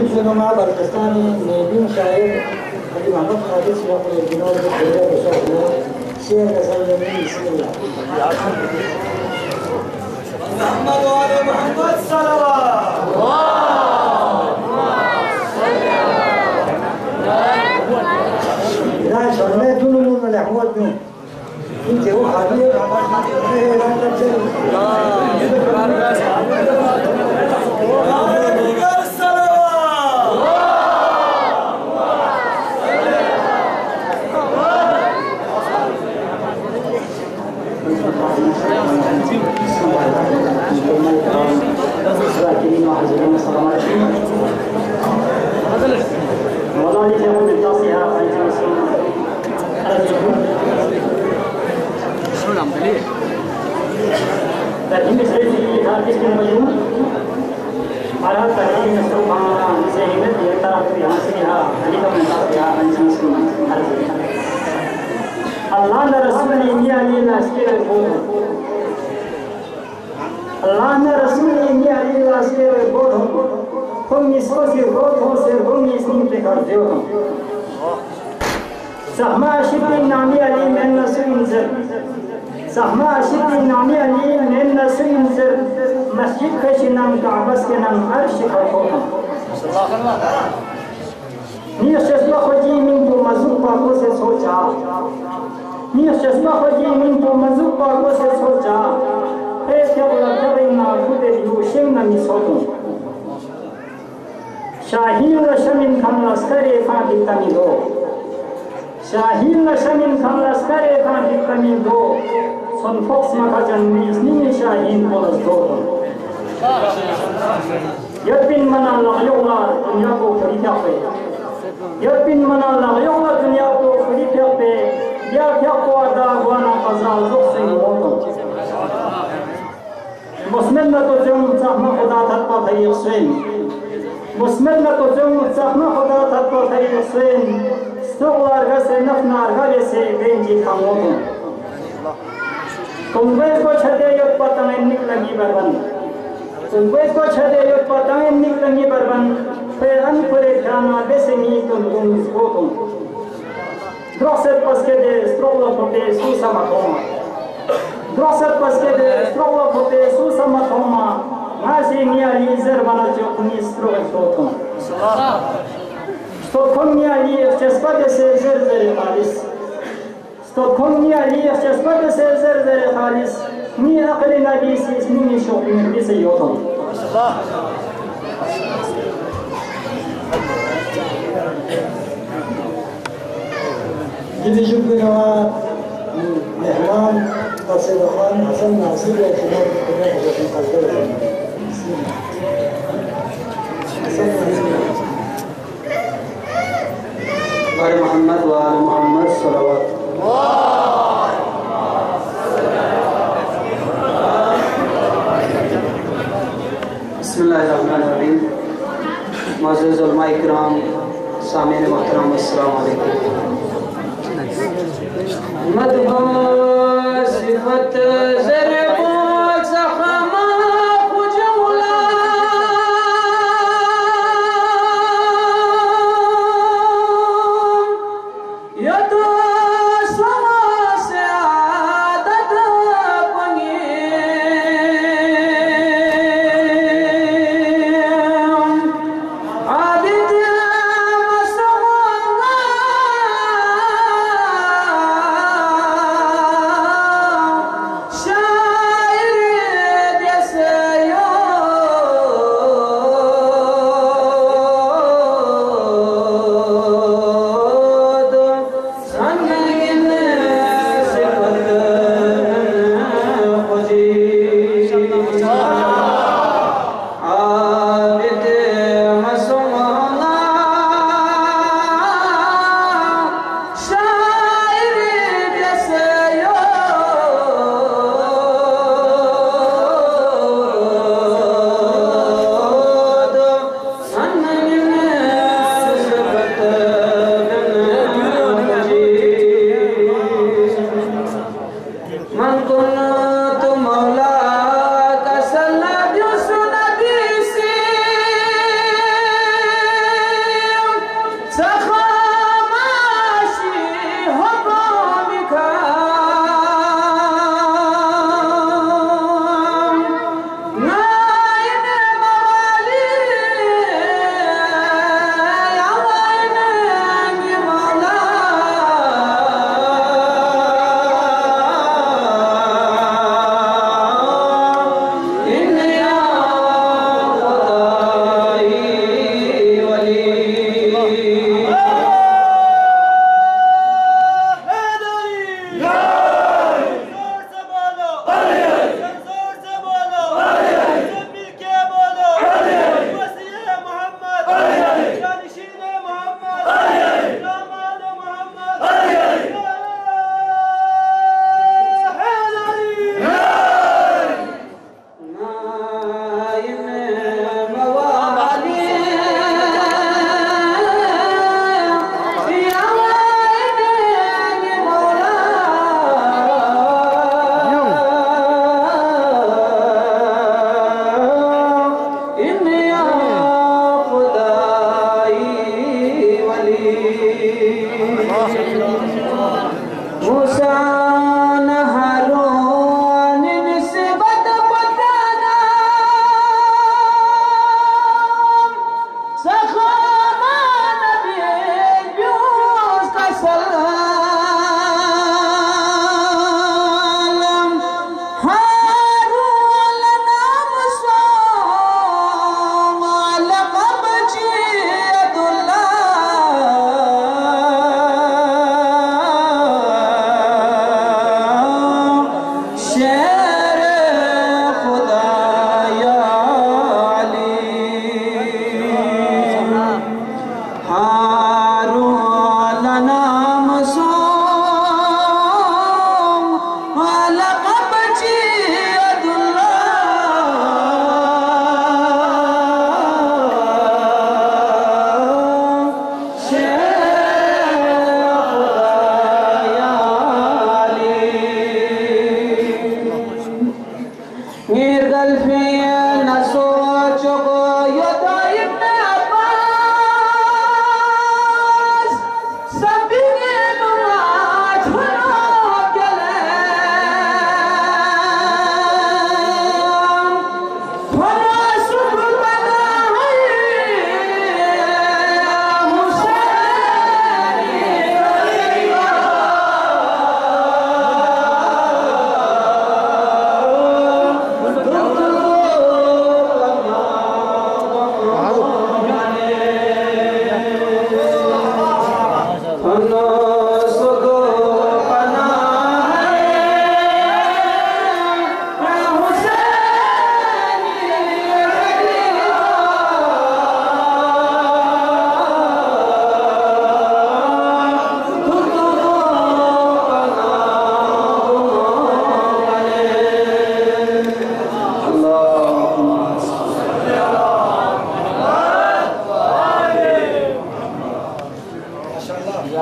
Nama Balkistani Nebi Syahid Haji Muhammad Khadir Sirapul Ibnul Bukhiya Bersahnya Syekh Hasan Bismillah Muhammad wa ala Muhammad salawat Dah soalnya dulu mau melihat tu ini jauh hari Allah ne Resul ini Ali naskir Allah ne Resul ini Ali naskir bodo hum इसको सिर्फ हो सिर्फ हम इसमें करते हो सहमा शिबी नामी अली में नसुइंजर सहमा शिबी नामी अली में नसुइंजर मस्जिद के नाम काबस के नाम अर्श का होगा नियत चश्मा खोजी मिन तो मज़ूब पाको से सोचा नियत चश्मा खोजी मिन तो मज़ूब पाको से सोचा है क्या बोला जब इन खुदे यूशिंग न मिसोतो शाहीन लशमिन खम लस्करे फांकी तमी दो शाहीन लशमिन खम लस्करे फांकी तमी दो सन फोक्स मकाजन मिसनी शाहीन बोलस दो यपिन मना लायोला दुनिया को खरीदा पे यपिन मना लायोला दुनिया को खरीदा पे या क्या को आदा वाना कज़ाल ज़ुख से मोतो मुस्लिम न तो जम ज़ख्म खुदा थप्पा थे यस्वेन मुस्लिम न तो जम ज़ख्म खुदा थप्पा थे यस्वेन स्टोलार गसे नफनार गले से बेंजी खामोतो कुंबे को छदे युद्ध पतंग निकलगी बरबन कुंबे को छदे युद्ध पतंग निकलगी बरबन फिर अनपुरे खाना बेसनी तुम इसकोतो Drosset paskede strolla pote susa matoma. Drosset paskede strolla pote susa matoma. Nasi niali zervana chokni strolla totom. Stockholm niali chespade se zerzere khalis. Stockholm niali chespade se zerzere khalis. Ni aqli nabis ismini shokni bise yotom. Jadi juga nama Mehman Tasirahman Hasan Nasir yang sudah pernah menjadi kalkul. Wahai Muhammad wa ala Muhammad salawat. Bismillahirrahmanirrahim. Muazzaz ulama ikram, सामीन मोहतरम अस्सलाम वालेकुम मदहो सिफत ज़रबो ज़ख़मा खुजौला यदो समा से आदत बनी Shah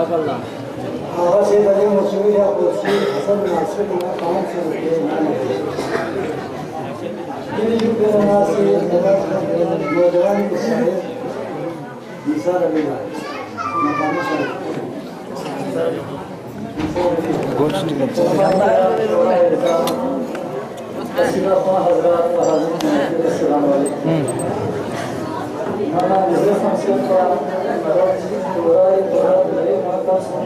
आवाज से बने मशहूर है कुर्सी हसन नासिर का काम से होते हैं ये युग के नमाज से नौजवान के साथ निसार अली मकामी शरीफ गोश्त का हज़रात व हाज़िरीन अस्सलाम वालेकुम हमारा बिज़नेस फंक्शन का बुराई बुराई बुराई माता से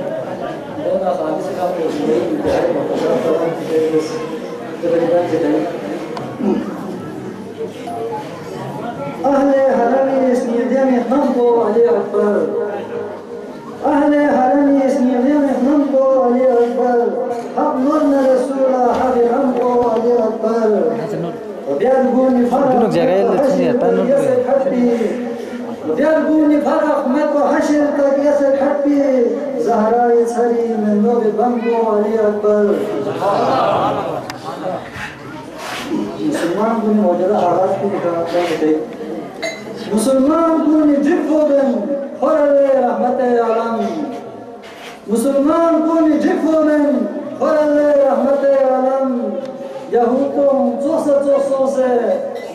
दोनों खाली से काम करते हैं इंतज़ार मकसद तमाम चीज़ें जबरदस्त चीज़ें अहले हरमी इसनियत में हम को अली अकबर अहले हरमी इसनियत में हम को अली अकबर हम नूर रसूला हबी हम को अली अकबर बियारगुनी फरक बियारगुनी फरक में तो हशर तक ऐसे खट्टी ज़हरा छरी में नूर बम को अली अकबर मुसलमान को मौजूदा आगाज़ की निकाल करते मुसलमान को निज़िफ़ोबन ख़ुराले रहमत आलम मुसलमान को निज़िफ़ोबन ख़ुराले रहमत आलम यहूदों जोसों से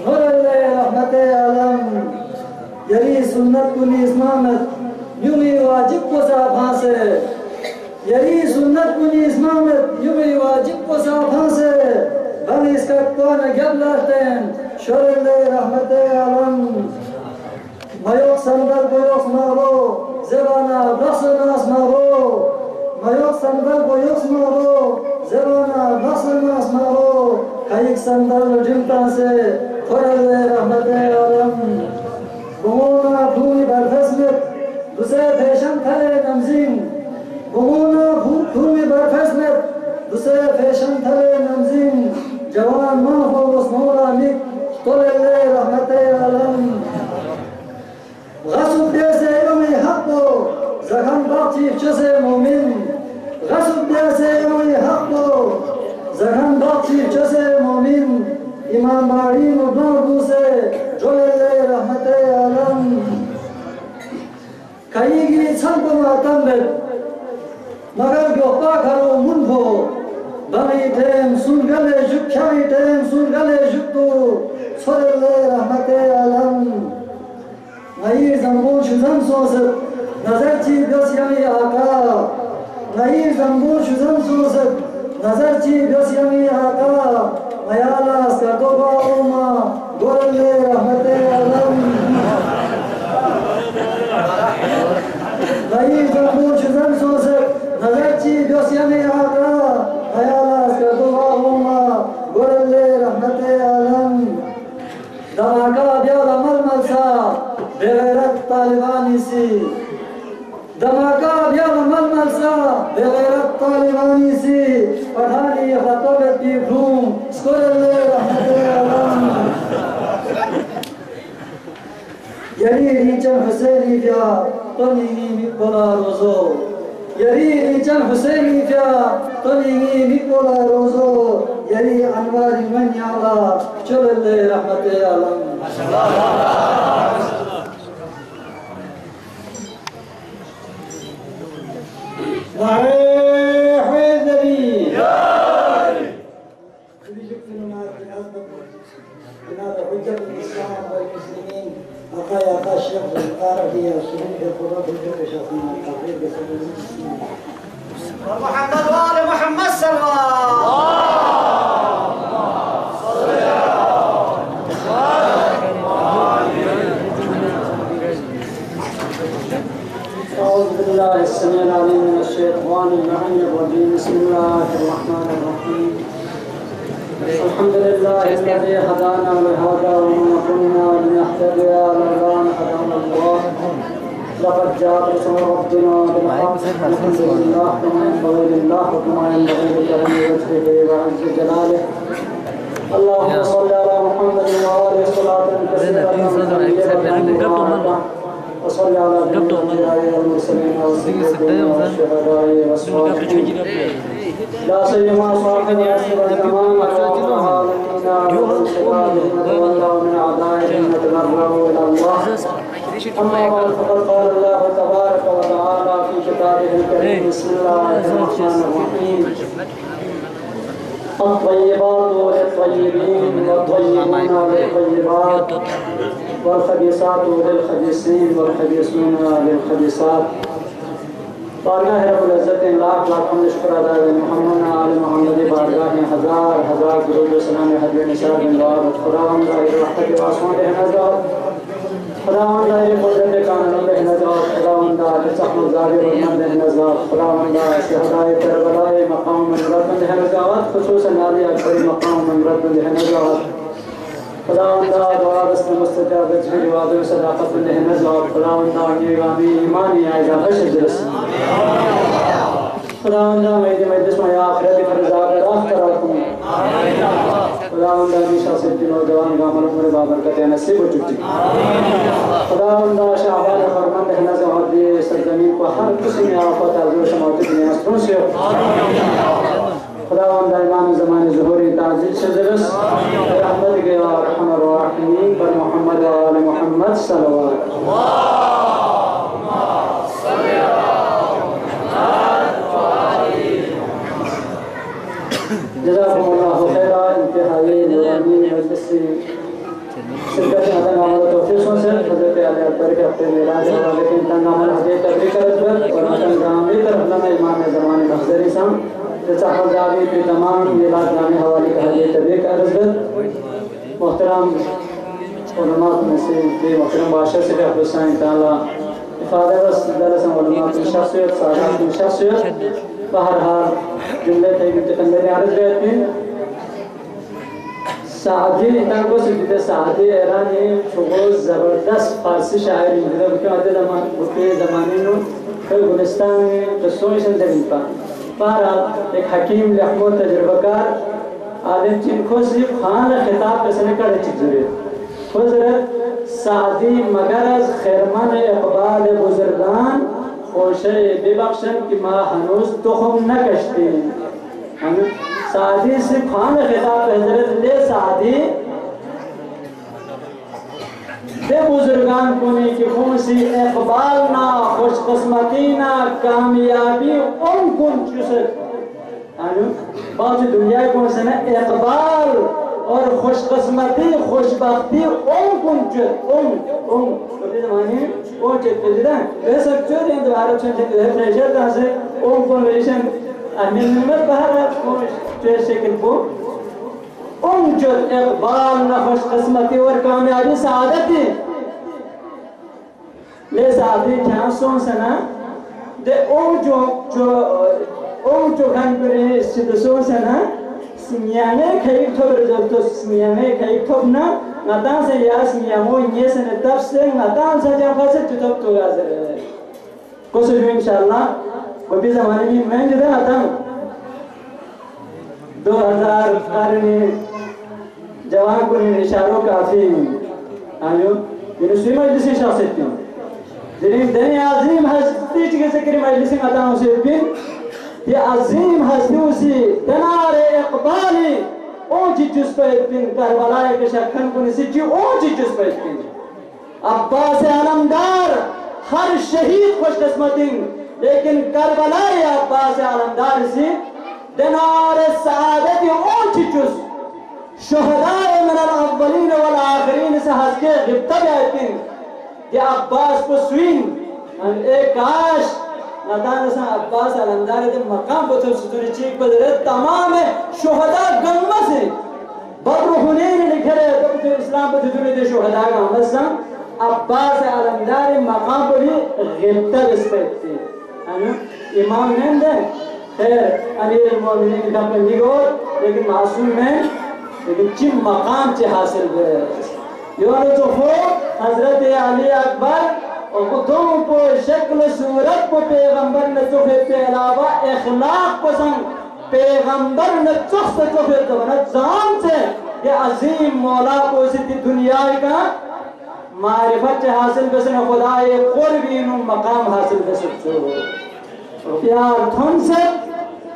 ख़ुराले रहमत आलम यही सुन्नत को निस्मामत युमी वाजिब को साफ़ा से यही सुन्नत को निस्मामत युमी वाजिब को साफ़ा से बल इसका कौन गबलाते शोरले रहमत आलम मयोक संदल बोयोक मारो ज़बाना बख्शनास मारो मयोक संदल बोयोक मारो ज़बाना बख्शनास मारो खाइक संदल जिमता से ख़ुराले रहमत आलम बुमोना भूमि बरफस्मत दुसे फैशन थले नमज़ीम बुमोना भूमि बरफस्मत दुसे फैशन थले नमज़ीम जवान माँ हो उसमोला निक तोले रहमत आलम غصب دیسه یومی حقو زخم باقی چسه مومن غصب دیسه یومی حقو زخم باقی چسه مومن امام بارین و نابوسه جلل رحمت عالم کایگی چند ماتم بد مگر گفتا کرو من بو بانی تیم سنگل جب کمی تیم سنگل جب تو جلل رحمت عالم Nayir zambon şuzam sonsuz nazarçı gösyami aka Nayir zambon şuzam sonsuz nazarçı gösyami aka Ayala skatoba olma golle rahmete alam Nayir zambon şuzam sonsuz nazarçı gösyami aka Ayala skatoba olma golle rahmete alam Damaka biyala malmalsa बेगैरत तालिबानी सी धमाका अभियान मलमल सा बेगैरत तालिबानी सी पठानी खतोबत की घूम स्कोरले रहमत आलम यरी रीचन हुसैनी क्या तोनिगी मिकोला रोज़ो यरी रीचन हुसैनी क्या तोनिगी मिकोला रोज़ो यरी अनवारी मन याला चलले रहमत आलम नारे हैदरी यारी खुदी जुक्तुना जनाब हुज्जत इस्लाम व मुस्लिमीन आका शेख ज़ुल्फ़ारदी सुन्नी के खुदा हुज्जत शफ़ीना तफरीद के सबब मोहम्मद व आले मोहम्मद सल्लल्लाहु أعوذ بالله السميع العليم من الشيطان اللعين الرجيم بسم الله الرحمن الرحيم الحمد لله الذي هدانا لهذا وما كنا لنهتدي لولا أن هدانا الله لقد جاء رسول ربنا بالحق الحمد لله كما ينبغي لله وكما ينبغي لكرم وجهه وعز جلاله اللهم صل على محمد وآله صلاة كثيرة وصلى على الأنبياء والمرسلين والصديقين والشهداء والصالحين لا سيما صاحب العصر والزمان والعالمين والشباب من أعدائهم نتبرأ إلى الله. أما بعد فقد قال الله تبارك وتعالى في كتابه الكريم بسم الله الرحمن الرحيم الطيبات للطيبين والطيبون للطيبات والخبيثات للخبيثين والخبيثون للخبيثات. बारगाह रब्बुल इज़्ज़त लाख लाख हमद शुक्र अदा है मोहम्मद आले मोहम्मद बारगाह में हजार हजार दुरूद व सलाम हज़रत निसार बिन लाल खुदावंद है रहमत व आसमान है नज़ार खुदावंद है कुदरत कानून है नज़ार खुदावंद है सहमत ज़ाहिर व मंद है नज़ार खुदावंद है शहदाए करबला मकाम मनरत है नज़ार खुसूसन आली अकबर मकाम मनरत है नज़ार खुदावंद दुआ बस्म मुस्तजाब तजवीर वादे सदाकत है नज़ार खुदावंद निगामी ईमानी आयजा बशजरस खुदावंद मेरी मजलिस में आखिरत फरज़ात राहतराकुम खुदावंद हमेशा से नौजवान गामल उम्र बाबरकत नसीब हो चुकी खुदावंद शाबान फरमान रहना ज़हदी सरजमीन को हर किस्म में आफत आज़ो शमात नियासों से खुदावंद इमाम ज़माने ज़ुहूरी ताज़ील से दरस रहमत के रहमान रहीम पर मोहम्मद व आले मोहम्मद सल्लल्लाहु जज़ाकुमुल्लाहु खैरा इंतहाई नूरानी मजलिस शिरकत अदन और तौफीक़ों से हज़रत अली अकबर के अपने मेराज वाले के तंगामल हदीत तबलीग करत और तंगामी तरफ लगा इमाम ज़माने महज़री साम जचाहत जावी के तमाम मिलाद नामे हवाले का हदीत तबलीग करत मोहतरम उलमा नसीब के मोहतरम बादशाह से हुसैन ताला इफादत बस दरस उलमा की शख्सियत सादात की शख्सियत बहरहाल जुमले थे कि तकंदर अर्ज रहते सादी इनको सिद्ध सादी ऐरानी शुगो ज़बरदस्त फारसी शायर इंदिरा के ज़माने में कल गुलिस्तान में कस्सों से जमीन बहरहाल एक हकीम लहमो तजुर्बाकार आदम जिनको सिर्फ खान खिताब पैसे कर चुके खुजरत सादी मगर खैरमान इकबाल बुजुर्गान खोशे बेबख्शन की माँ हनूस तो हम न कश्ती सादी से खान खिताब हजरत ले सादी दे बुजुर्गान को नहीं कि कौन सी इकबाल ना खुशकिस्मती ना कामयाबी उन कुन चुसे बात दुनिया कौन से ना इकबाल और खुशकिस्मती खुशबख्ती उन कुन चुसे उन कभी ज़माने वो चेक कर दिया वैसे क्यों नहीं दोबारा चेक कर प्रेशर कहाँ से उन कॉन्वेशन अमीर बाहर को चेक सेकंड को उन जो इकबाल ना खुशकिस्मती और कामयाबी सादती ले सादी चांसों से ना दे उन जो खान करे सिद्धों से ना सिमियाने कहीं थोड़े जब तो सिमियाने कहीं थोड़ ना नातान से यार सिमियामो ये से न तब से नातान से जब से चुतब तो यार कुछ भी इंशाल्लाह वो भी ज़माने में मैं जिधर आता हूँ 2000 कारने जवान को निशारों काफी आयो ये सुई मजलिस शासित क्यों जिन्हें दने आज़ीम हस्ती के ज़िक्र मजलिस में आता हूँ सिर्फ ये अज़ीम हस्ती उसी दनारे इक़बाली ऊंची चुस पे दिन करबला के शक्कन को निसिची ऊंची चुस पे दिन अब्बास आलमदार हर शहीद खुशकिस्मती लेकिन करबला या अब्बास आलमदार से दनारे सादत ऊंची चुस शुहदाए मिन अल-अव्वलीन वल आखिरीन से हंस के गिफ्ता जाती कि अब्बास को स्विंग एक काश नदान से अब्बास आलमदार के मकाम को तो सुतरी चीख पर तमाम शुहदा गम्मा से बद्र हुनैन लिखे रहे तो इस्लाम पर जुदूरी दे शुहदा का हमसन अब्बास आलमदार मकाम पर भी गिफ्ता रिस्पेक्ट थी इमाम ने खैर अमीर मोमिनीन का निगो लेकिन मासूम में लेकिन चिम मकाम चे हासिल हुए योर तो हो हजरत अली अकबर और खुदों को शक्ल सूरत को पैगंबर ने तो के अलावा इखलाक को संग पैगंबर ने तो फिर तो ना जान से ये अजीम मौला को इस दुनिया का मारिफत हासिल गसन खुदाए कुर्बीन मकाम हासिल गसो यार थन से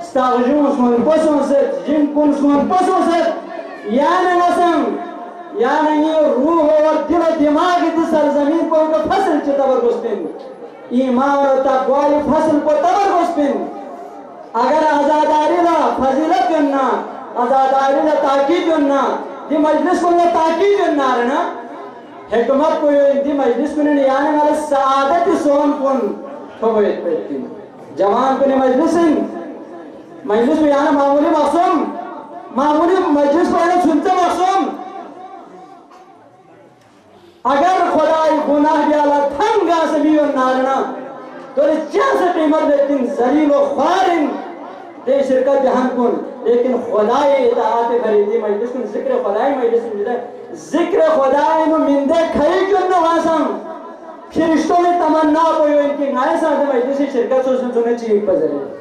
स्तागजून सुन पसों से जिन कुन सुन पसों से याने नसम याने ये रूह और दिल दिमाग इस सरजमीन को एक फसल चितावर गुस्तिन ईमान और तक़वा फसल को तबर गुस्तिन अगर आज़ादारी ला फजीलत करना आज़ादारी ला ताकीद करना दी मजलिस को ला ताकीद करना है ना हिकमत को दी मजलिस को नहीं याने वाले सादत सोन कुन ठोके पेटी जवान को नहीं मजलिस में याना मामूली मजलिस को याना सुनते मासूम अगर खुदाई गुनाह बियाला थंगा से भी और नारना तो क्या से कीमत लेकिन जलील और ख्वारिन दे शिरकत जहान कुन लेकिन खुदाई इताअत खरीदी मजलिस कुन जिक्र खुदाई मजलिस में जिक्र खुदाई में मिंदे खई क्यों न वासम फरिश्तों ने तमन्ना को यो इनकी नाय साथ मजलिस शिरकत सुने चाहिए पजरे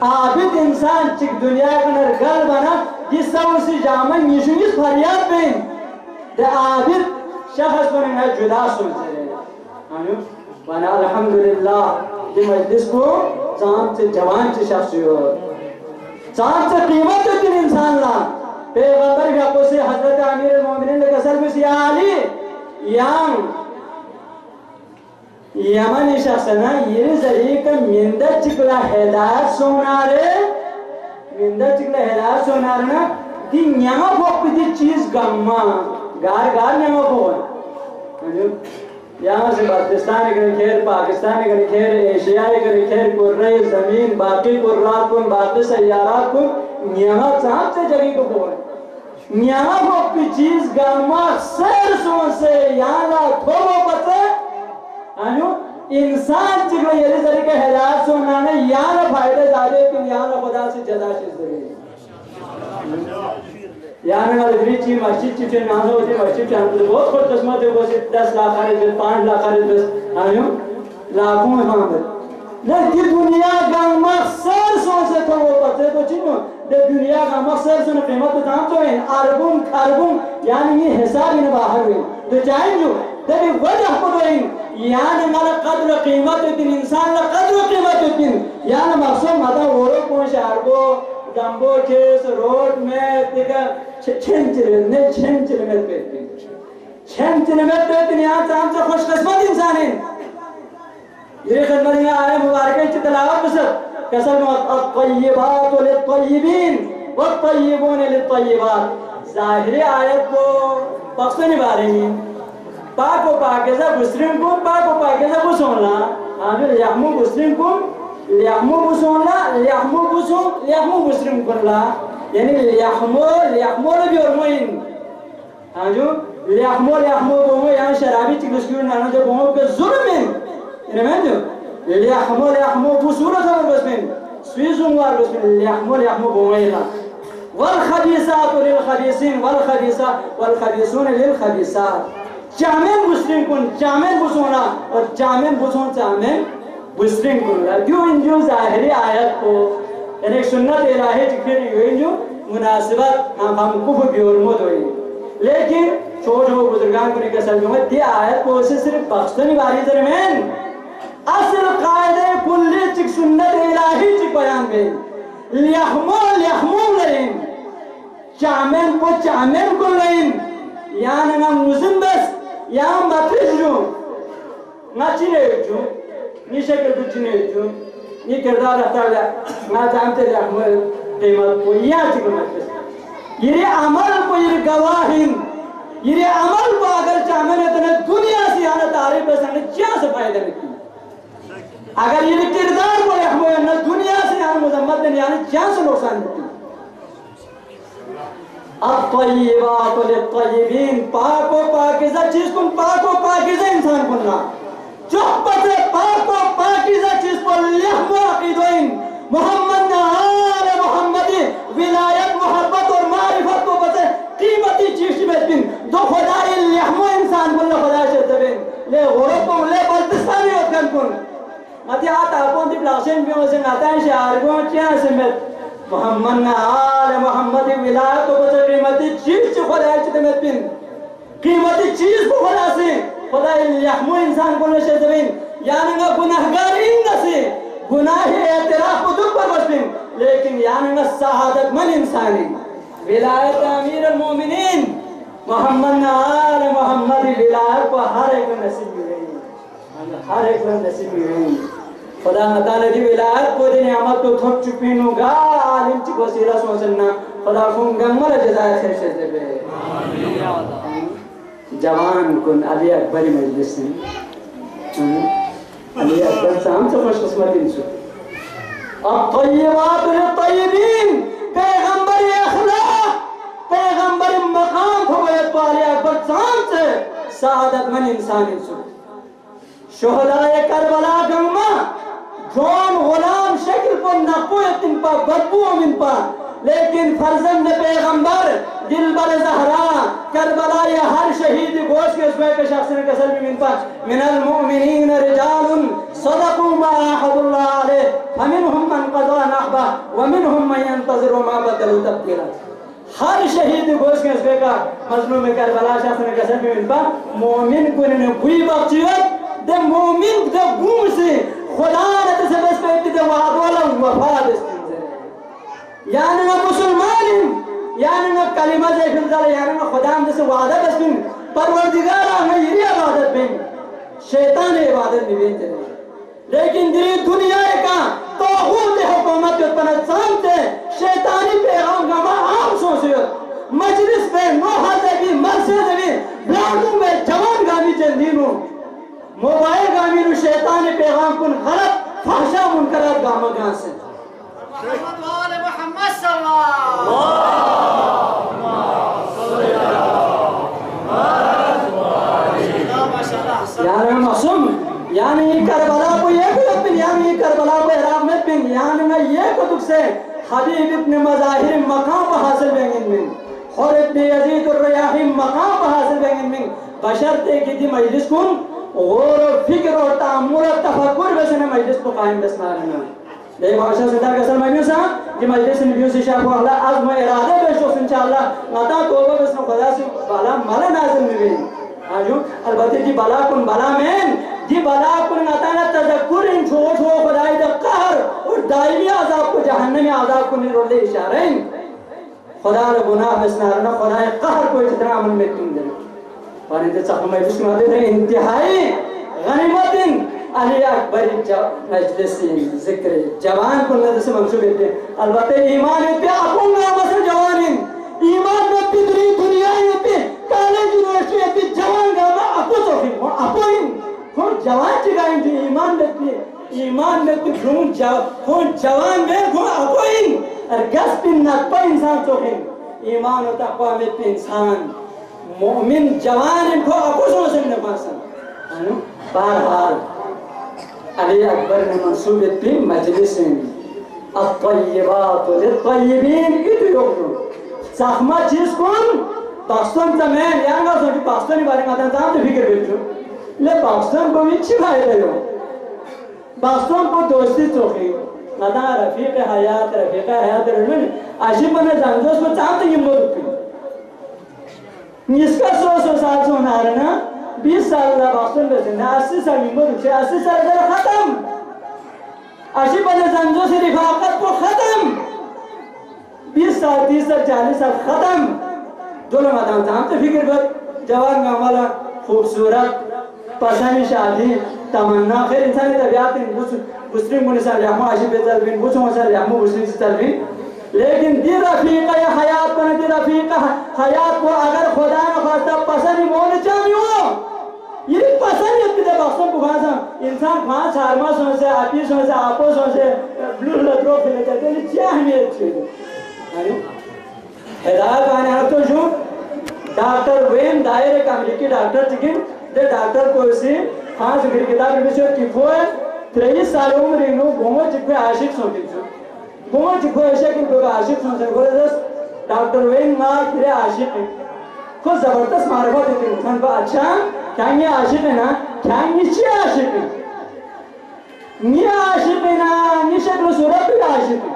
आबिद इंसान चिक दुनिया का नरगल बना जिस सब उसी जामन यीशुइस फरियाद में दे आबिद शख्स को नहीं जुदा सुनते रहे बना अल्हम्दुलिल्लाह ये मजलिस को चांद से जवान से शख्स हो चांद से कीमत तो तीन इंसान ला पैगंबर के आपको से हजरत अमीर मोमिनीन ने कसर में सिया अली यांग यमनी शख्स ना ये जरिए का मिंदर चिकला हिदायत सोनारे ना दी न्यामा भोग दी चीज गम्मा गार न्यामा भोग यहाँ से पाकिस्तान के खेर पाकिस्तान के खेर एशिया के खेर कुर्रे जमीन बाकी कुर्रात कुन बाकी सैयारात कुन न्यामा चाँद से जगह को भोग न्यामा भोग की चीज गम्मा सर सोन से यहाँ ला थोड़ो पते इंसान चिकलो ये तरीके हिदायत सुनना ने यार फायदे जादे कि यार खुदा से जदा चीज यार ना रिची मस्जिद चिचे नानो होती मस्जिद चांद बहुत खुद किस्मत है वो 10 लाख खरीद 5 लाख खरीद बस आयो लाखों में मांगे नहीं कि दुनिया का मकसद सोचे तो वो पते तो चिन्हो दे दुनिया का मकसद सुन कीमत तो दाम तो है अरबों खरबों यानी ये हिसाब ही न बाहर हुई तो चाहें जो तभी वजह को तो यानी माला कद्र कीमत इतनी इंसान ला कद्र कीमत इतनी यानी मकसद माता वोरो कौन शहर को दंबो केस रोड में तिका छेंचले में पेट यहाँ चांद से खुशकिस्मत इंसान है ये खदमत में आए मुबारक चितलावत बसर कसर में अत्तय्यिबात लित्तय्यिबीन वत्तय्यिबून लित्तय्यिबात ज़ाहिरी आयत को पक्से नहीं बारेंगे पाको पाकिज़ा मुस्लिम को पाको पाकिज़ा बुसोला आमिर यहमु मुस्लिम को यहमु बुसोला यहमु मुस्लिम को ला यानी यहमु भी और मोइन हाँ जो यहमु बोंगे यहाँ शराबी चिकलस्क्यूर नाना जो बोंगे के जुर्म में इन्हें जो यहमु बुसूरा था बस में स्वीज़ुम वार बस में यहमु बोंगे ला वल्खबीसात लिलखबीसीन वल्खबीसून लिलखबीसात चामेन मुस्लिम कुन चामेन बुसोना और चामेन बुसोन चामेन मुस्लिम कुन जो इन जो ज़ाहिरी आयत को यानी सुन्नत इलाही जिक्र हुई जो मुनासिबत हम कुफ बियोरमोद हुई लेकिन छोटे बुजुर्गान को निकल सकते हैं ये आयत को उसे सिर्फ बख्शनी बारी दरमियान असल कायदे कुल्ली चिक सुन्नत इलाही चिक बयान में लियहमो लेन चामेन को लेन यानी ना मुस्लिम बस यहाँ मात्रिश जो ना चीने जो नीचे के कुछ नहीं जो ये किरदार आता है ना जानते हैं हम कीमत को यहाँ चिकन मात्रिश ये अमल को ये गवाहिन ये अमल को अगर चामें तो ना दुनिया से आना तारीफ पे संग क्या से फायदा नहीं अगर ये किरदार को हम ना दुनिया से आना मुजम्मत नहीं आने क्या से नुकसान नहीं अत्तय्यिबात लित्तय्यिबीन पाको पाकिज़ा चीज को पाको पाकिज़ा इंसान को ना चुप्पे पाको पाकिज़ा चीज को लिहमो अकीदोइन मोहम्मद नाल मोहम्मदी विलायत मोहब्बत और मारिफत को बचे कीमती चीज में दिन दो खुदाई लिहमो इंसान को ना खुदा से तबेन ले गोरो को ले बल्तिस्तानी होतन को मत आता अपन दी प्लासेन भी हो से आता है शहर को क्या समेत मोहम्मद नाल मोहम्मदी विलायत को बचे कीमती चीज को खुदा से तबेन कीमती चीज को खुदा से खुदा यहमु इंसान को नशे जमीन यानी ना गुनाहगार इंदसे गुनाह एतराफ दुख पर बसबिन लेकिन यानी ना शहादत मन इंसानी विलायत अमीर अल-मोमिनीन मोहम्मद आल मोहम्मद विलायत को हर एक नसीब मिलेगी हर एक नसीब मिलेगी खुदा ताला दी विलायत को दी नेमत तो थोक चुपिनु गा आलिम ची वसीला सोचना खुदा को गमर जज़ाय खैर से दे जवान कुन अली अकबरी मजलिस अली अकबर साहब से खुशकिस्मत इंसु अब तय्यबात लित्तय्यबीन पैगंबर अखलाक पैगंबर मकाम फवयत अली अकबर साहब से सआदत मन इंसान इंसु शुहदाए करबला गम्मा जोन गुलाम शक्ल पर नक़ोयत इन पर बदबू इन पर लेकिन फर्जंद पैगंबर दिलबर ज़हरा करबला ये हर शहीद गोश के उसमें के शख्स ने कसम में मिनपा मिनल मुमिनीन रिजालुन सदक़ू मा अहदुल्लाह अलैहि फमिनहुम मन क़ज़ा नहबा व मिनहुम मन यंतज़िरु मा बदलू तब्दीला हर शहीद गोश के उसमें का मजलूम करबला शख्स ने कसम में मिनपा मोमिन को ने कोई बख्शियत दे मोमिन दे गुम से खुदा ने से बस पे दे वाला वफा यानी ना मुसलमान यानी ना कलिमा से फिर यानी ना खुदा हम जैसे वादा बस बिन परवरदिगार हमें ये इबादत बिन शैतान इबादत नहीं बेचते लेकिन दिली दुनिया का तौहीद हुकूमत के पन सामते शैतानी पैगाम का आम सोचे मजलिस में नोहाजे भी मरसे भी ब्लाडू में जवान गामी चंदीनो मोबाइल गामी नु शैतानी पैगाम कुन गलत फाशा मुनकरात गामा गां से यानी करबला को ये पिन यानी करबला को इराक में पिन यानी ना ये कुतुब से हबीब इब्न मज़ाहिर मकाम हासिल बेंगिन में और इब्न यजीद और-रयाही मकाम हासिल बेंगिन में बशर्ते कि दी मजलिस कुन और फिक्र और तामुल और तफक्कुर वैसे ना मजलिस को कायम बसना रहना देख भाषा से ताकि असल मजलिस है कि मजलिस निबियों से शाह को अल्लाह अज़्म इरादे बेशोस इंशाअल्लाह नता तौबा बस खुदा से बाला माला नाज़िल मिले आजू अलबत्ते जी बाला कुन बाला में जी बाला कुन नता ना तज़क्कुर इन छोट हो खुदाई द कहर और दायमी अज़ाब को जहन्नमी अज़ाब को निरोले इशारे खुदा ने गुनाह बसना रहना खुदा कहर को जितना अमल में तुम दे और इनके साथ मजलिस में आते थे इंतहाई गनीमतिन अली अकबर मजलिस जिक्र जवान को नजर से मंसूब है अलबत्ते ईमान पे अपन नाम से जवान ईमान में पितरी दुनिया पे कॉलेज यूनिवर्सिटी पे जवान का अपो तो फिर अपो जवान चिगाइन थी ईमान में तो जवान में को अपो और गस पिन न पे इंसान तो फिर ईमान होता को में इंसान मोमिन जवान इनको अपो से न पासन बहरहाल अली अकबर ने मंसूब थी मजलिस अत्तय्यबात लित्तय्यबीन इतयोगु साखमा चीज कौन पाकिस्तान तमें यांगा सोची पाकिस्तानी बारे में आता था तो फिक्र बेचो ले पाकिस्तान को भी छिपाए रहे पाकिस्तान को दोस्ती चोखी नदा रफीक हयात रहने आशी बने जानजोस को चाहते हैं मोरुपी इसका 100 साल से होना है ना 20 साल का पाकिस्तान में 80 साल में मोरुपी 80 साल का खत्म आशी बने जानजो से रिफाकत को खत्म 20 साल 30 साल 40 साल खत्म दोनों मादाम ताम तो फिक्र कर जवान गांवाला खूबसूरत पसंद शादी तमन्ना फिर इंसानी तबियत मुस्लिम मुनिसाल यामो आशी बेचल बिन बुझो मसल यामो मुस्लिम से चल बिन लेकिन दी रफीका या हयात पर दी रफीका हयात को अगर खुदा न खास्ता पसंद होने चाहिए ये पसंद है कि बासों को खासा इंसान खास हारमा सोचे आती सोचे आपो सोचे ब्लू लड्रो फिर कहते हैं क्या है ये चीज है हिदायत आने आप तो जो डॉक्टर वेन दायर एक अमेरिकी डॉक्टर चिकिन दे डॉक्टर को इसी खास फिर किताब में से किफो है 23 साल उम्र इनो गोमो चिको आशिक सोचे जो गोमो चिको ऐसे कि लोग आशिक सोचे बोले दस डॉक्टर वेन ना किरे आशिक है को जबरदस्त मारफत देते इंसान को अच्छा क्या ये आशिक है ना क्या ये आशिक है ये आशिक है ना ये शक्ल सूरत भी आशिक है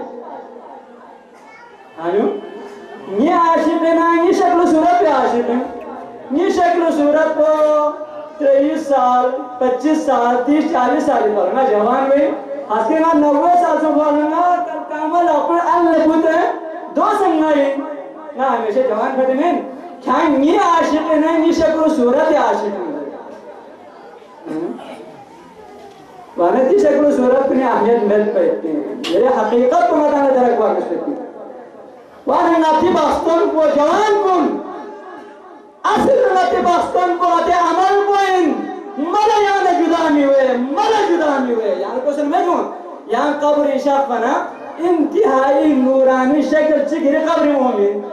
आयो ये आशिक है ना ये शक्ल सूरत पे आशिक है ये शक्ल सूरत को 23 साल 25 साल 30 40 साल बोलूंगा जवान में हंसके ना 90 साल से बोलूंगा कामल अपने अल्लाह बुते दो संगाई ना हमेशा जवान फटे में क्या ये आशिक है नहीं शक्ल सूरत आशिक है वाने ती शक्ल सूरत ने अहमियत मिल पाती है मेरे हकीकत को बताना जरा को आकर्षित वाने नाती बास्तन को जवान कौन असल नाती बास्तन को आते अमल को इन मरा याने जुदा नहीं हुए यार क्वेश्चन में क्यों यहाँ कब्र इशाक बना इंतहाई नूरानी शक्ल चिकरे कब्र मोमिन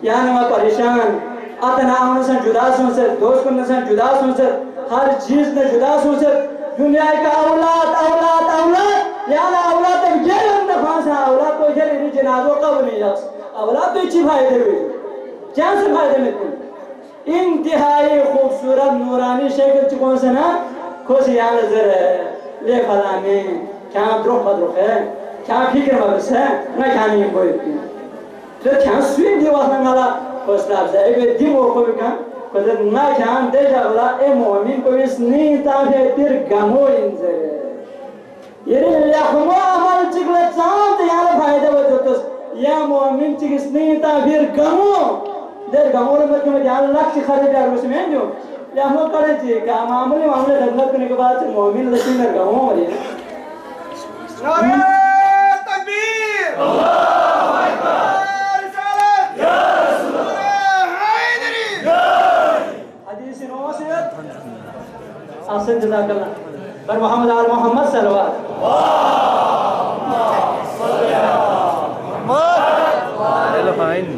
यहाँ नवा परेशान अतना आने से जुदा सोचे दोस्त को नसे जुदा सोचे हर चीज ने जुदा सोचे दुनिया का औलाद यार औलाद तक जेल अंदर फांसा औलाद तो जेल नहीं जनाजों कब नहीं जाता औलाद तो इच्छी फायदे हुए क्या से फायदे में तुम इंतहाई खूबसूरत नूरानी शक्ल चिकन से ना खुश यार नजर है ले फलाने क्या द्रोह है क्या फिक्र मबस है ना क्या नहीं कोई तो क्या स्वीट दिवास नंगाला फर्स्ट से एक दिन वो कोई का कदर ना क्या देजा वाला ए मोमिन को इस नी ताफे तिर गमो इंजर ये लखमो अमल चिकले चांद यार फायदे वो तो या मोमिन चिक इस नी ताफे गमो देर गमो में क्यों यार लक्ष्य खरीद यार उसमें जो या हम करे थी का मामूली धंधा करने के बाद मोमिन लक्ष्य में गमो मरी तकबीर आसन जज़ाकल्लाह पर मोहम्मद आल मोहम्मद सल्लल्लाहु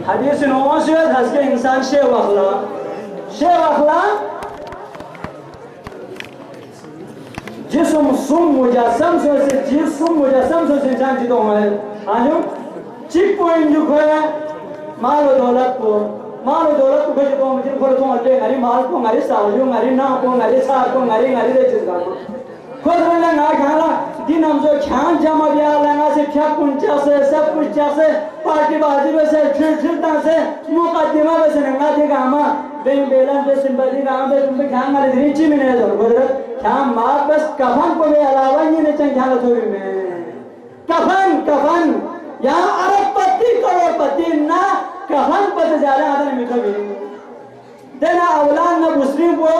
हदीस नौशद हस्के इंसान शेव अखला जिस्म सुम मुजस्सम से इंसान जितो है आजो चिक पॉइंट जो है माल दौलत को भेज को मुझे खोल तो अटे ngari माल को ngari सावजो ngari ना को ngari सार को ngari दे चीज का खोल बोलना ना खाला दिन हम जो ख्यान जमा दिया लगा से क्या कुंचा से सब कुछ से पार्टी बाजी में से छिड़ता से मुकदमा में से नंगा देगा हमा बेन बेलन पे सिंपली काम पे तुम पे ख्यान मारे रिची में नहीं दो बोल ख्यान मार बस कफन को में अलावा ये नहीं चाहिए ख्यान थोड़ी में कफन यहाँ अरबपति करोड़पति ना कफन पर ज़्यादा आदमी में कभी देना औलाद न मुस्लिम को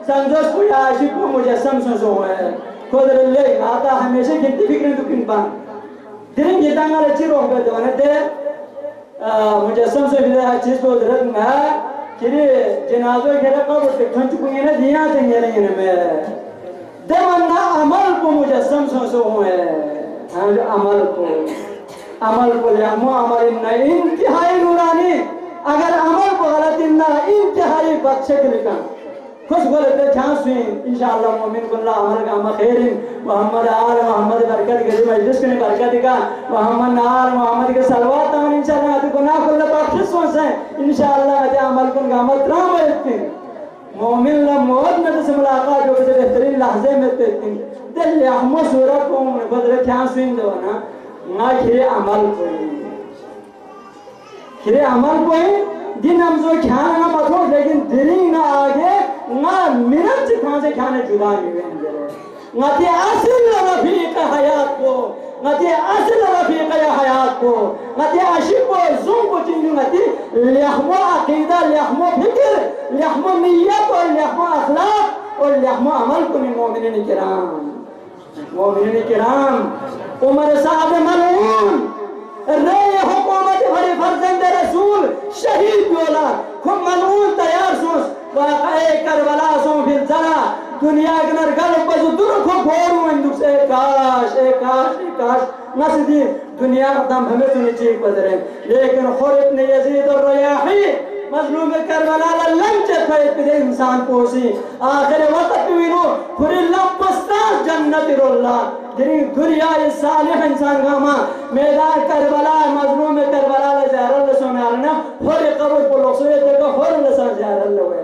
संजोश को या आशिक को मुजस्सम सोचो है खुद ले आता हमेशा कितनी फिक्र तो किन पान दिन जितना अच्छी रोक पे तो ने दे मुजस्सम से भी हर चीज को दरद ना किरे जनाज़ों के रखा वो टिकट चुकेंगे ना दिया देंगे नहीं में दे मन्ना अमल को मुजस्सम सोचो है अमल को लेमो अमल नहीं इंतहाई नूरानी अगर अमल को गलत ना इंतहाई बख्शे के लिखा खुश बोले थे चांस हुई इंशाअल्लाह मोमिन कुल्ला अमल का मखैरिन मोहम्मद आल मोहम्मद बरकत के मजलिस के बरकत का मोहम्मद आल मोहम्मद के सलवात हम इंशाअल्लाह अति गुनाह कुल्ला बख्शिश से इंशाअल्लाह अति अमल को गामत राम है मोमिन ला मौत में से मुलाकात जो बेहतरीन लहजे में थे दिल यहमो सूरत को बदले चांस हुई दो ना ना खिरे अमल को दिन हम जो ख्यान ना मतो लेकिन दिली ना आगे ना मिनट से कहां से खाने जुदा नहीं हुए ना ते असल रफीक हयात को ना ते असल रफीक हयात को ना ते आशिक को जुम को चिंजू ना ते लहमो अकीदा लहमो फिक्र लहमो नियत और लहमो अखलाक और लहमो अमल को मोमिनीन किराम उमर साहब मलऊन रे हुकूमत भरी फर्जंद रसूल शहीद बोला खुद मलऊन तैयार सोच वाक़े करबला सो फिर जरा दुनिया के नर गल बज दुर को घोरू मंदुक से काश नसदी दुनिया दम हमें तो नीचे बदरे लेकिन खुद इब्न यजीद और रयाही मजलूम करबला लंचत पे इंसान पोसी आखिर वक्त विनो खुरी लपस्ता जन्नत रोल्ला दिरी दुनिया सालिह इंसान गामा मैदान करबला मजलूम करबला ले ज़हर सोने आना होर कब्र को लोग सोए देखो होर ले सा ज़हर ले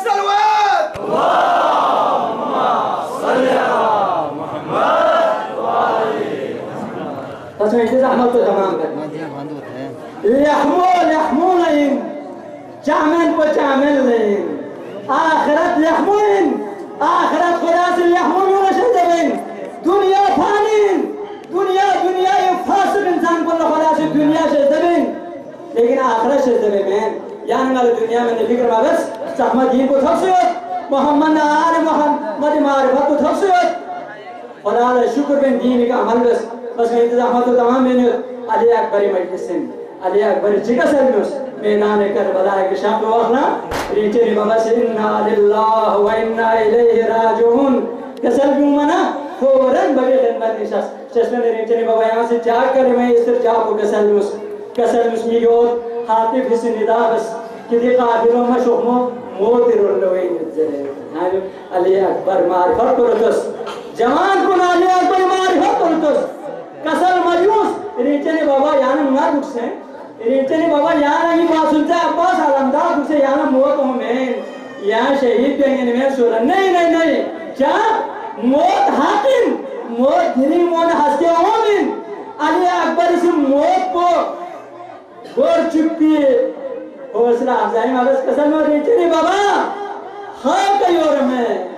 सलवात अल्लाहुम्मा सल्ली अला मुहम्मद व आलिहि तस्मीर इंतजाम तो तमाम कर लहमो लहमो नहीं चामन को चामन आखिरत लहमुन आखिरत खुदा से लहमुन वशदबिन दुनिया फानिन दुनिया दुनिया ये फासिक इंसान को खुदा से दुनिया शदबिन लेकिन आखिरत शदबिन में यानी वाले दुनिया में फिक्र बस सहमत दीन को थफसियत मोहम्मद आल मोहम्मद मारिफत को थफसियत खुदा का शुक्र बिन दीन का अमल बस में इंतजाम तो तमाम मैंने अली अकबर मजलिस अली अकबर जिका सरनुस मैदान करबला के शाम वखना रीचे बाबा से इन्ना लिल्लाहि व इन्ना इलैहि राजिऊन कसल मना फौरन बगे खिदमत निशास चश्मे रीचे बाबा यहां से जाग कर मैं इस्तिरजा को कसलनुस मियो हातिफ हिस्से निदा बस किदी काबिलों में शुक्मो मोतिरुल लवैन जरे हायो अली अकबर मारिफत करतस जवान को अली अकबर मारिफत करतस कसल मजूस रीचे बाबा यानी ना दुख से रीचनी बाबा यहाँ नहीं मासूमता अब्बास आलमदार दूसरे यहाँ मौत हो में यहाँ शहीद देंगे में सोला नहीं नहीं नहीं क्या मौत हाकिम मौत धीरी मौत हंसते हो में अली अकबर इस मौत को गोर चुप्पी हौसला अफजाई मालूम कसम में रीचनी बाबा हाँ कहीं और में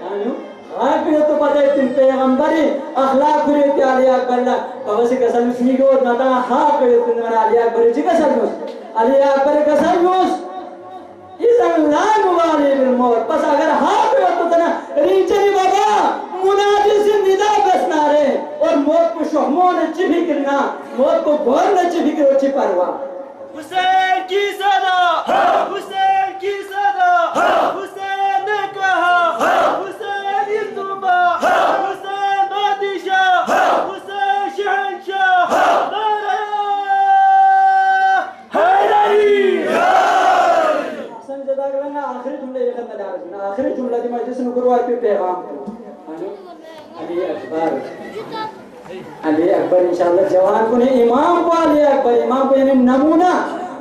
हाँ फिर तो पता है तुम पैगंबरी अखलाक फिर अली अकबर ला बाबा से कसम सुनी को नता हाँ फिर तुम मना अली अकबर जी कसम अली अकबर कसम इज़न ला मुबाली बिल मौत बस अगर हाँ फिर तो तना रीचनी बाबा मुनादी से निदा बसना रे और मौत को शोहमों ने चिपी करना मौत को गौर ने चिपी कर चिपरवा हुसैन की सदा हुसैन की सदा हुसैन ने कहा हुसैन इस्तुबा हुसैन बादशाह हुसैन शहंशाह नारे हैदरी समझदा करना आखिरी जुमले ये खत्म डाल देना आखिरी जुमला दी मजलिस में गुरुवार पे पैगाम अली अकबर इंशाअल्लाह जवान को ने इमाम को अली अकबर यानी नमूना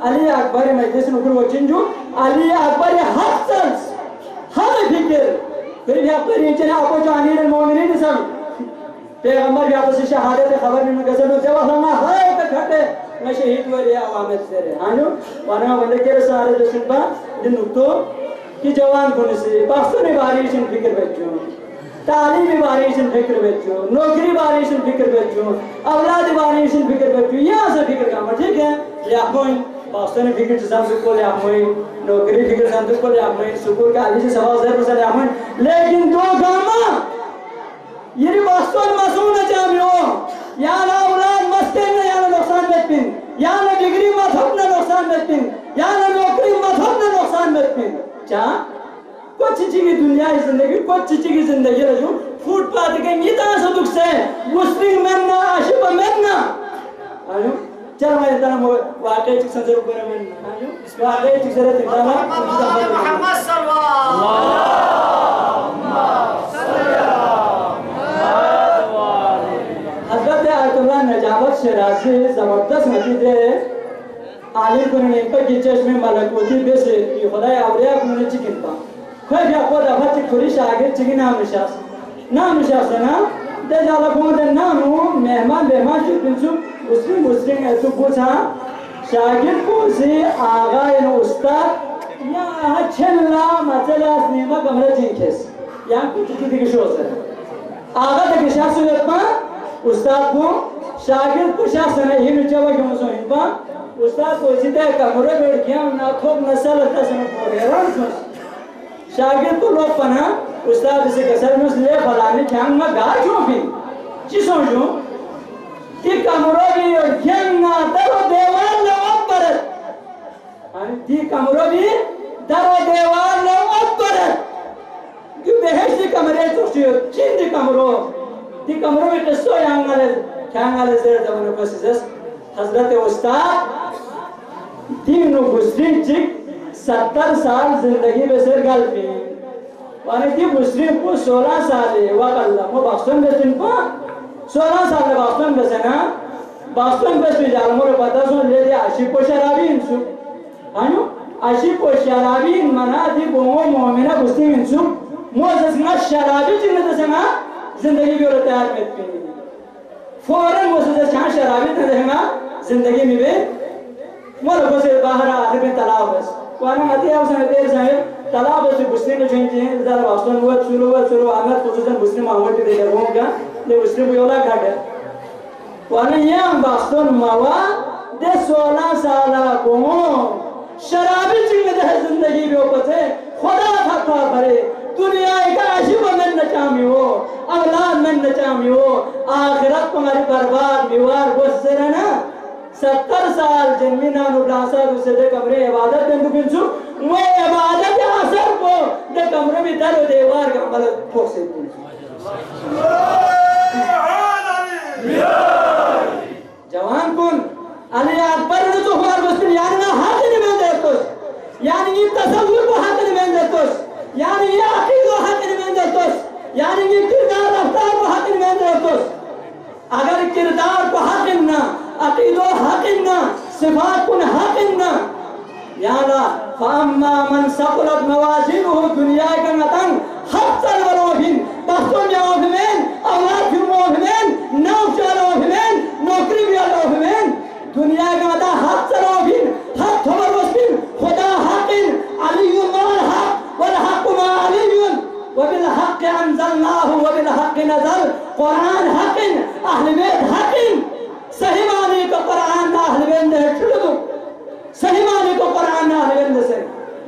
अली अकबर मजलिस में गुरु चिंजू अली अकबर हसन हर फिक्र फिर भी आप रीचे आपको जो अमीर मोमिनीन सब पैगंबर भी आपसे शहादत खबर में गजल में जवाब ना है तो घटे मैं शहीद हुए या आवाम से रे हां जो वरना बंदे के सारे जो सुनबा दिन तो कि जवान को से बास्तु ने बारिश फिक्र बच्चों तालीम बारिश फिक्र बच्चों नौकरी बारिश फिक्र बच्चों औलाद बारिश फिक्र बच्चों यहां से फिक्र काम ठीक है या कोई बास्तु ने फिक्र से सब को या कोई नौकरी फिक्र से को या कोई सुकून का अली से सवाल जरूर से या लेकिन दो गामा ये बास्तु मसूल जामियो या ना औलाद मस्ते ने या नुकसान बेतिन या ना डिग्री मथब ने नुकसान बेतिन या ना नौकरी मथब ने नुकसान बेतिन क्या कुछ चीज़ की दुनिया की जिंदगी कुछ चीज़ की जिंदगी रजू फुटपाथ के नीता सदुक से मुस्लिम मन्ना आशिफ मन्ना आयो चल मैं इतना वाकई चीज़ संजर ऊपर मन्ना आयो वाकई चीज़ जरा तिंदा मोहम्मद हज़रत आयतुल्लाह नजाबत शराज़ी ज़बरदस्त मजीद है आलिम को ने पर की चश्मे मलकूती बेसे ये खुदाई आवलिया को ने चिकन पा कोई भी आपको दफा चिक खुरिश आगे चिकन नाम निशास ना दे जाला को दे नामो मेहमान जो पिंसु मुस्लिम है तो पूछा शागिर्द को से आगा इन उस्ताद या छल्ला मसला सिनेमा कमरा जिंकेस या कुछ की शो से आगा तक शास हुआ उस्ताद को शागिर्द को शास ने ही नुचवा के मसो इनपा उस्ताद को सीधे कमरे बैठ गया ना खूब नसल तसन को हैरान सुन शागिर्द को लोग पना उस्ताद से कसर में ले फलाने ख्यांग में गा क्यों भी चीजों जो ती कमरों भी और ख्यांग ना दरो देवाल ले ऊपर ती कमरों भी दरो देवाल ले ऊपर कि बेहसी कमरे तो चिंदी कमरों ती कमरों में किसो ख्यांग वाले ज़र जमाने को सिजस हज़रत उस्ताद तीनों मुस्लिम चिक 70 साल जिंदगी में से गलती वाने की मुस्लिम को 16 साल है वाकल्ला वो बास्तन बेचन को 16 साल में बास्तन बेचना बास्तन बेच भी जाल मोरे पता सुन ले दिया आशिक को शराबी इंसु आयो आशिक को शराबी मना दी बोमो मोमिना मुस्लिम इंसु मोज़स ना शराबी जिन्हें तो सना जिंदगी भी और तैयार में थी फौरन मोज़स चाह शराबी तो देखना जिंदगी में भी मोर को से बाहर आखिर में तलाव बस वाना मती आप समय देर समय तालाब से घुसने को चाहिए हैं जरा वास्तव हुआ शुरू आमद खुसूसन घुसने माहौल के देखा वो क्या ले घुसने को योला काटे वाले ये हम वास्तव मावा दे 16 साल को शराबी चिंग दे जिंदगी में ऊपर से खुदा था भरे दुनिया का आशिक में नचामी हो औलाद में नचामी हो आखिरत तुम्हारी बर्बाद दीवार गुस्से ना 70 साल जन्मीना नुब्लासा दूसरे दे कमरे इबादत में दुखिंचु वो इबादत असर को दे कमरे में दर देवार का अमल फोसे जवान कौन अली अकबर ने तो हमारे बस्ती यानी ना हाथ नहीं में देतो यानी ये तसव्वुर को हाथ नहीं में देतो यानी ये अकीदा हाथ नहीं में देतो यानी ये किरदार रफ्तार को हाथ नहीं में देतो अगर किरदार को हाथ ना अकीदो हाथ ना सिफात को हाथ ना याला फअम्मा मन सक़लत मवाज़िनुहु दुनिया का मतन हत्तल वलोहिन बख्तों जाओहिन औलाद जुमोहिन नौकर ओहिन नौकरी भी ओहिन दुनिया का मता हत्तल ओहिन हत्त हमर वस्तिन खुदा हकिन अलीयुल्लाह हक वल हक मा अलीयुन वबिल हक अंज़लनाहु वबिल हक नज़ल कुरान हकिन अहले बैत हकिन सही माने तो कुरान ना अहले बैत ने छुड़ो सही माने तो कुरान ना अहले बैत से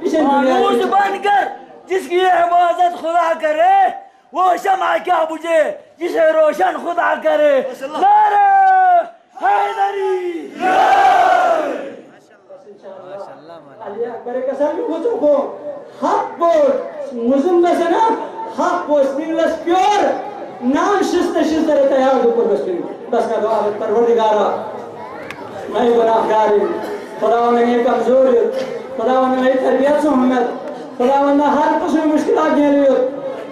इसे मानूस बनकर जिसकी हिफाजत खुदा करे वो शमा क्या बुझे जिसे रोशन खुदा करे नारे हैदरी अली अकबर कसम को हक बोल मुस्लिम बस ना हक पोस्टिंगलेस प्योर नाम शिस्त रहता है ऊपर बस का दुआ परवरदिगारा मैं गुनाहगार खुदावंद ने कमजोर खुदावंद ने तरबियत से मोहम्मद खुदावंद हर कुछ मुश्किलात दे लियो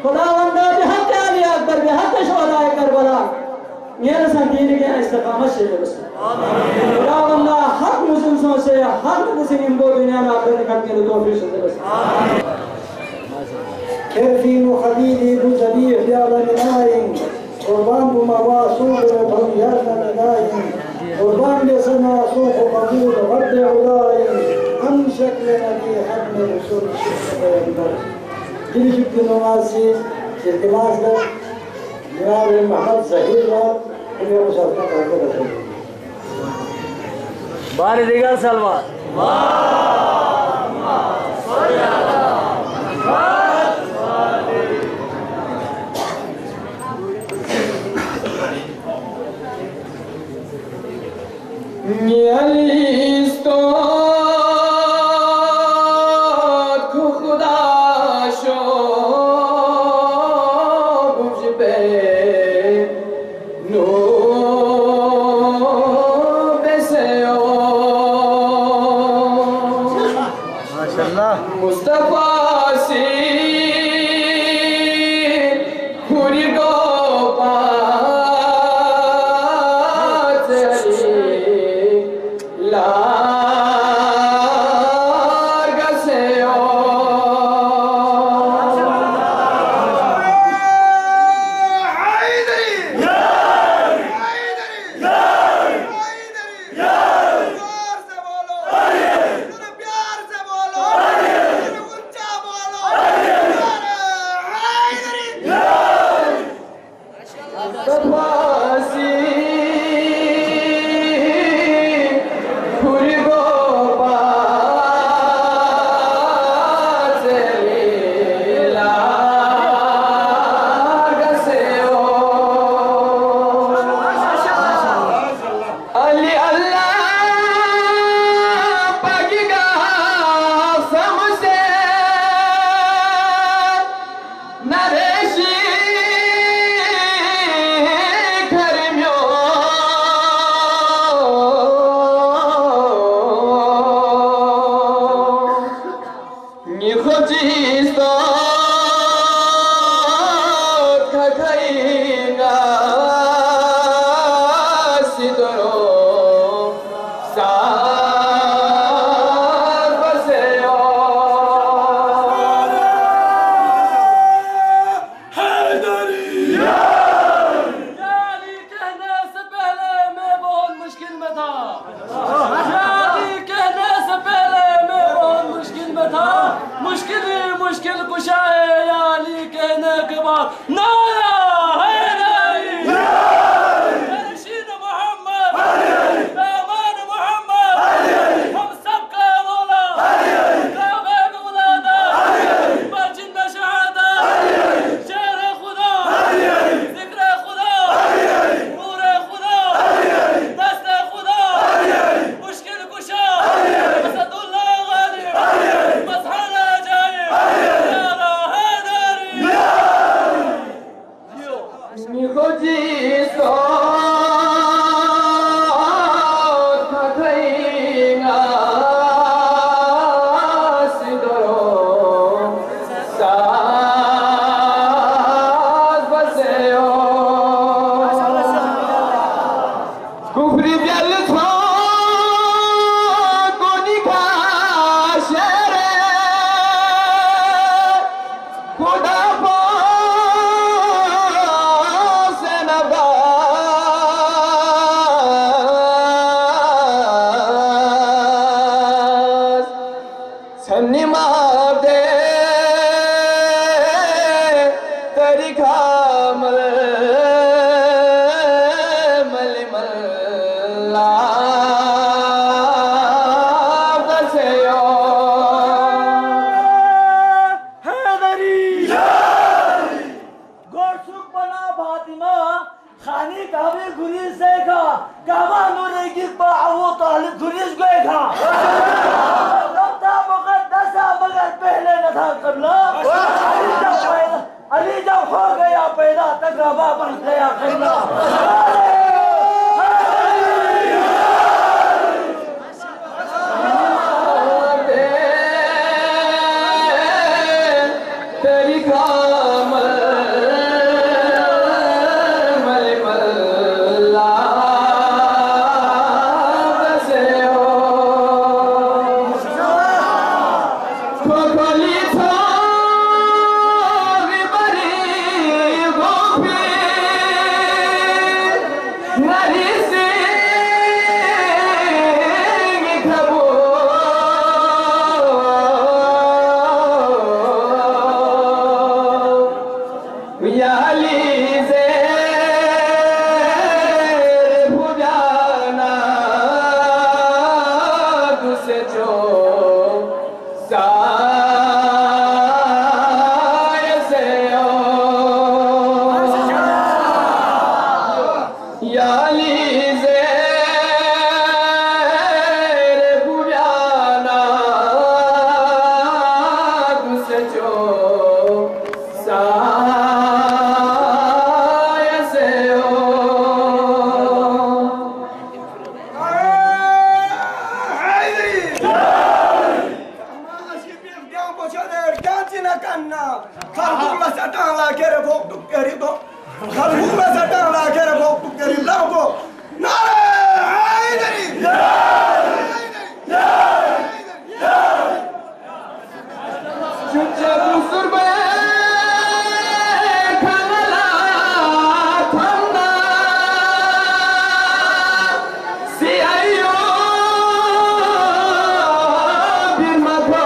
खुदावंद भी हक अली अकबर भी हक शोहदा करबला मेरे साथ दीन के इस्तिकामत से बस आमीन खुदावंद हक मुस्लिमों से हक मुस्लिम को दुनिया में आपने खत्म के तौफीक से बस आमीन كرفين وخليلي بوزبيح يا لناين قربان بمواصول وبريان لناين قربان لسنا سوق قبول غد علاين أمسك لنبي حكم رسول الشيخ جلي شبت نماسي التماس ده جناب محمد زهير اللي هو شرطة قربة बारी दिगार Salman Mielisto kudasho bujbe no beseo माशाल्लाह Mustafa si kurigo नारा हैदरी रशीद मोहम्मद दामान मोहम्मद हम सबका मौला काबे मौलाना मस्जिद शहादा शेर खुदा जिक्र खुदा नूर खुदा दस्त खुदा मुश्किल कुशा असदुल्लाह गालिब मजहर अजाइब नारा हैदरी निकोजी सो थथैना सिदरो साज बसेयो कुफरी जल थो कोनी का शेरे खुदा सन्निमादे तरीका मल मलिमल्ला दसेयो हैदरी गोरसुक बना फातिमा खानी काबे गुरीज देखा काबा नूरे की बावो तालिब गुरीज देखा मगर पहले न था कबला अली जब हो गया पैदा तक रबा बन गया कबला तेरी कामल मलिमल्ला बसेयो खोखली थो रिबरी गोफी नरी सिंह खबो याली से भुजाना तुसे जो साय से ओ याली से भुजाना तुसे जो साय से ओ चुच्चे दूसर बे खनला थंदा सियायो बिरमथो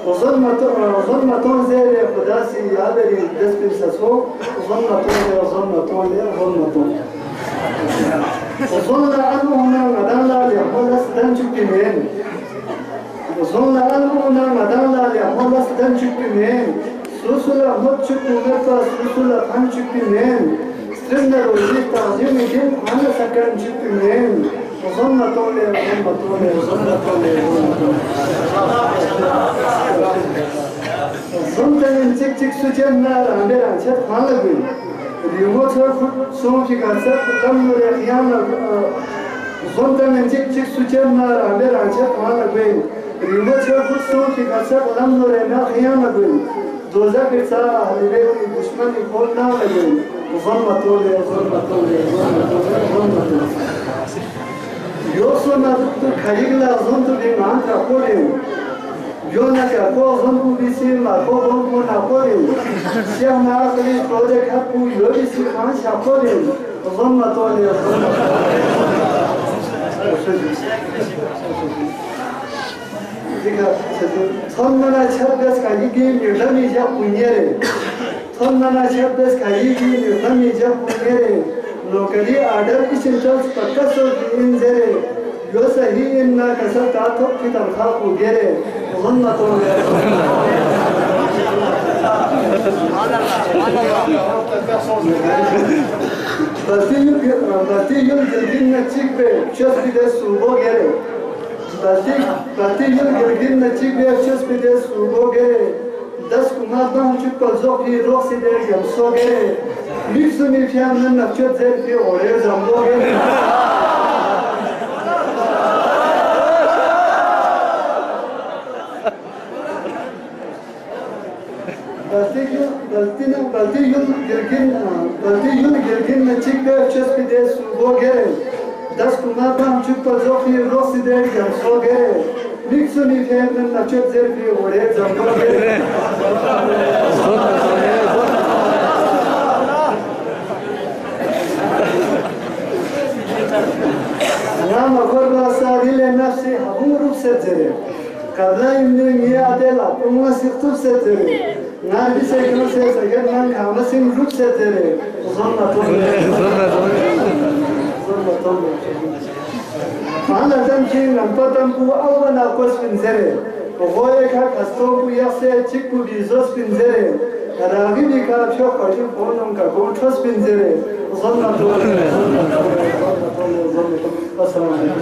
ظلمتون زیر خداسی یادری دست بسسو ظلمتون وصلنا عنهنا مدانا ليحول سدن شكمين وصلنا عنهنا مدانا ليحول سدن شكمين سلسلة مد شكمتا سلسلة خان شكمين سرنا روزي تعظيم دين أنا سكن شكمين وصلنا طولي وصلنا من تك سجن نار عندي عشان خالقين اليوم تأخذ سوم في كاسة لم يريحنا صمت من تك سجنا رامبر عشان خالق بين اليوم تأخذ سوم في كاسة لم يريحنا خيانة بين دوزة كرسا أهل بيت دشمن يقولنا بين ظلمة طولي يوصلنا خيرنا ظلمت بمان تقولين Yona ka ko zanbu bisi ma ko zanbu na kore siya na akli project hapu yori si khan shakore zanma tole diga thonnana chabdas ka yigi nirami ja punyere thonnana chabdas ka yigi nirami ja punyere lokali order ki sentence pakkaso injere yo sahi inna kasata to ki tarkha ko gere ظلمة Bati yıl gilginle çıkbe çöz bir de subo gere. Bati yıl gilginle çıkbe çöz bir de subo gere. Das kumardan çıkpa zok hi roksi dergem so gere. Lüksü mifyanın nafçöt zerfi oraya zambo gere. Balti yıl girgin çıkbe çöz bir de subo gere. Das kumardan çıkpa zok hi roksi dergem so gere. Lüksü mifyanın nafçöt zerfi oraya zambo gere. Nama korba sadile nafsi hamuruk setere. Kadayım dünya adela, umma sıktıp setere. Narbi sekunu seçerken ben kamasın rup setere. Uzanma tonle. Anladım ki lampatam bu avana kos pinzere. Ogoye ka kasto bu yase çık bu bizos pinzere. Ragi bir kapşo kaçıp onum ka koços pinzere. Uzanma tonle. Assalamu alaikum.